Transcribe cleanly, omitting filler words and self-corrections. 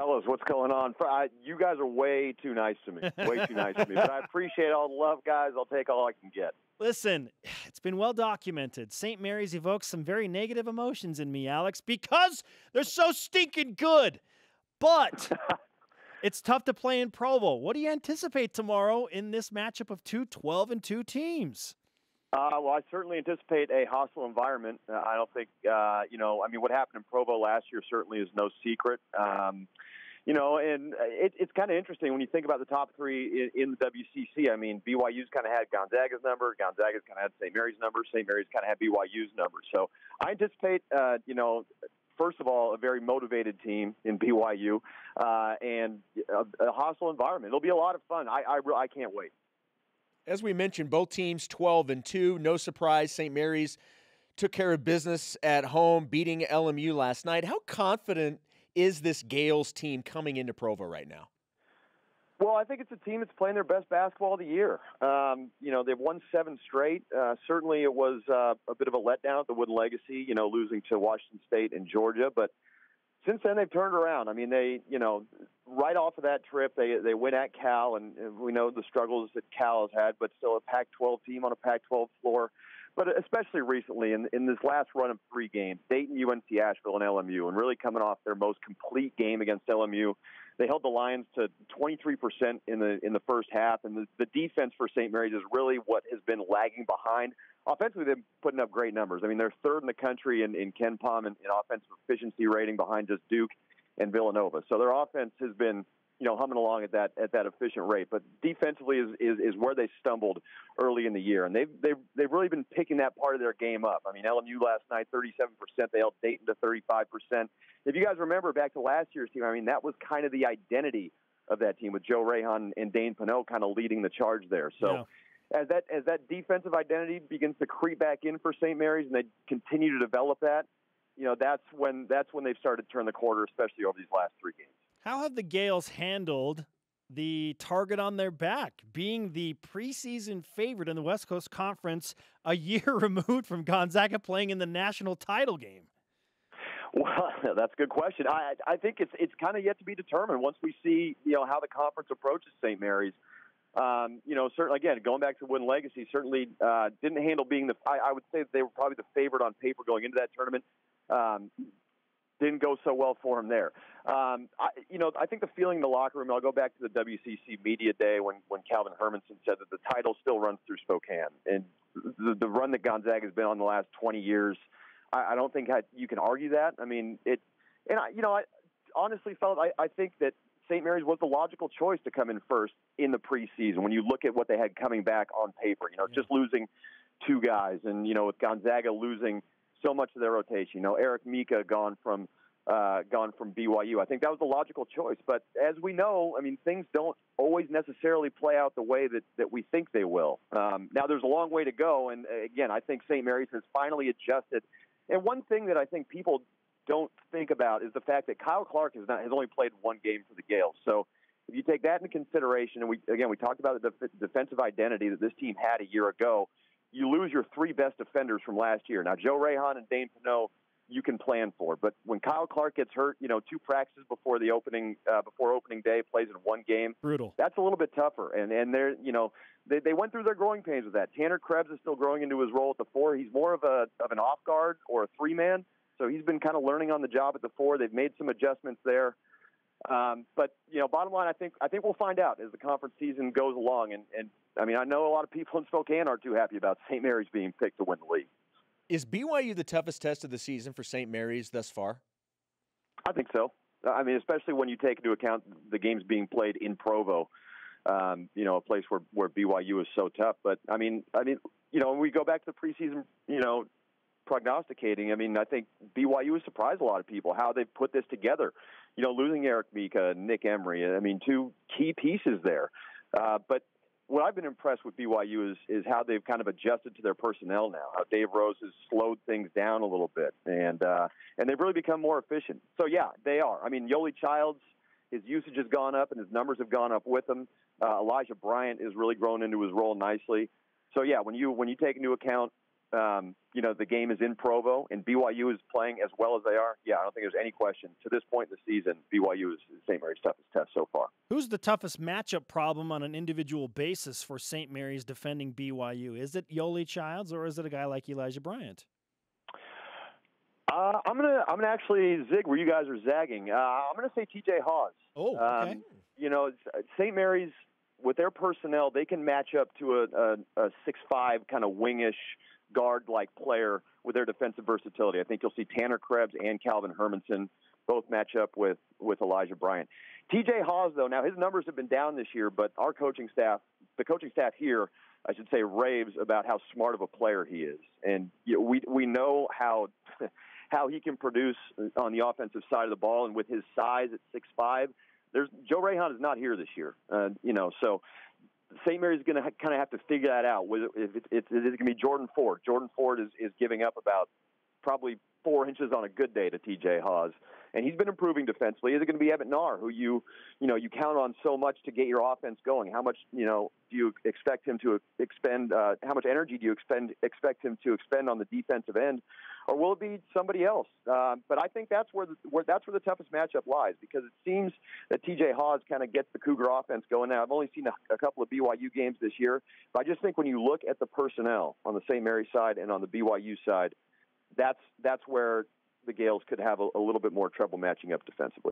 Fellas, what's going on? You guys are way too nice to me. Way too nice to me. But I appreciate all the love, guys. I'll take all I can get. Listen, it's been well documented. St. Mary's evokes some very negative emotions in me, Alex, because they're so stinking good. But it's tough to play in Provo. What do you anticipate tomorrow in this matchup of two 12-2 teams? Well, I certainly anticipate a hostile environment. I don't think, what happened in Provo last year certainly is no secret. And it's kind of interesting when you think about the top three in the WCC. I mean, BYU's kind of had Gonzaga's number. Gonzaga's kind of had St. Mary's number. St. Mary's kind of had BYU's number. So I anticipate, first of all, a very motivated team in BYU and a hostile environment. It'll be a lot of fun. I can't wait. As we mentioned, both teams 12-2. No surprise, St. Mary's took care of business at home, beating LMU last night. How confident is this Gales team coming into Provo right now? Well, I think it's a team that's playing their best basketball of the year. They've won 7 straight. Certainly it was a bit of a letdown at the Wooden Legacy, losing to Washington State and Georgia. But since then, they've turned around. I mean, right off of that trip, they win at Cal, and we know the struggles that Cal has had, but still a Pac-12 team on a Pac-12 floor. But especially recently, in this last run of 3 games, Dayton, UNC, Asheville, and LMU, and really coming off their most complete game against LMU, they held the Lions to 23% in the first half, and the defense for St. Mary's is really what has been lagging behind. Offensively, they've putting up great numbers. I mean, they're third in the country in Ken Pom in offensive efficiency rating behind just Duke and Villanova. So their offense has been, humming along at that efficient rate. But defensively is where they stumbled early in the year, and they've really been picking that part of their game up. I mean, LMU last night 37%. They held Dayton to 35%. If you guys remember back to last year's team, I mean, that was kind of the identity of that team with Joe Rahan and Dane Pinot kind of leading the charge there. So. Yeah. As that defensive identity begins to creep back in for St. Mary's, and they continue to develop that, that's when they've started to turn the corner, especially over these last 3 games. How have the Gales handled the target on their back, being the preseason favorite in the West Coast Conference, a year removed from Gonzaga playing in the national title game? Well, that's a good question. I think it's kind of yet to be determined once we see how the conference approaches St. Mary's. Certainly, again, going back to Wooden Legacy, certainly didn't handle being I would say they were probably the favorite on paper going into that tournament. Didn't go so well for him there. I think the feeling in the locker room, I'll go back to the WCC media day when Calvin Hermanson said that the title still runs through Spokane. And the run that Gonzaga has been on the last 20 years, I don't think you can argue that. I mean, I honestly felt, I think that St. Mary's was the logical choice to come in first in the preseason when you look at what they had coming back on paper. Just losing 2 guys, and with Gonzaga losing so much of their rotation. Eric Mika gone from BYU. I think that was the logical choice. But as we know, I mean, things don't always necessarily play out the way that we think they will. Now there's a long way to go, and again, I think St. Mary's has finally adjusted. And one thing that I think people don't think about is the fact that Kyle Clark has only played 1 game for the Gales. So if you take that into consideration, and we talked about the defensive identity that this team had a year ago, you lose your 3 best defenders from last year. Now, Joe Rahan and Dane Pinot, you can plan for. But when Kyle Clark gets hurt, 2 practices before opening day, plays in 1 game. Brutal. That's a little bit tougher. And they're, they went through their growing pains with that. Tanner Krebs is still growing into his role at the 4. He's more of an off guard or a 3-man. So he's been kind of learning on the job at the 4. They've made some adjustments there. But bottom line, I think we'll find out as the conference season goes along. And I mean, I know a lot of people in Spokane aren't too happy about St. Mary's being picked to win the league. Is BYU the toughest test of the season for St. Mary's thus far? I think so. I mean, especially when you take into account the games being played in Provo, a place where BYU is so tough. But I mean, when we go back to the preseason, prognosticating, I mean, I think BYU has surprised a lot of people how they've put this together. Losing Eric Mika and Nick Emery, I mean, 2 key pieces there. But what I've been impressed with BYU is how they've kind of adjusted to their personnel now. How Dave Rose has slowed things down a little bit, and they've really become more efficient. So yeah, they are. I mean, Yoli Childs, his usage has gone up and his numbers have gone up with him. Elijah Bryant is really grown into his role nicely. So yeah, when you take into account the game is in Provo and BYU is playing as well as they are, I don't think there's any question. To this point in the season, BYU is St. Mary's toughest test so far. Who's the toughest matchup problem on an individual basis for St. Mary's defending BYU? Is it Yoli Childs or is it a guy like Elijah Bryant? I'm gonna actually zig where you guys are zagging. I'm gonna say TJ Hawes. Oh, okay. St. Mary's, with their personnel, they can match up to a 6'5" kind of wingish guard-like player with their defensive versatility. I think you'll see Tanner Krebs and Calvin Hermanson both match up with Elijah Bryant. TJ Hawes, though, now his numbers have been down this year, but the coaching staff here, I should say, raves about how smart of a player he is. And we know how he can produce on the offensive side of the ball, and with his size at 6'5", Joe Rayhan is not here this year. So St. Mary's going to kind of have to figure that out. If it's going to be Jordan Ford. Jordan Ford is giving up about probably 4 inches on a good day to TJ Hawes, and he's been improving defensively. Is it going to be Evan Nahr, who you count on so much to get your offense going? How much do you expect him to expend? How much energy do you expect him to expend on the defensive end, or will it be somebody else? But I think that's where the toughest matchup lies, because it seems that TJ Hawes kind of gets the Cougar offense going. Now I've only seen a couple of BYU games this year, but I just think when you look at the personnel on the St. Mary's side and on the BYU side, that's where the Gales could have a little bit more trouble matching up defensively.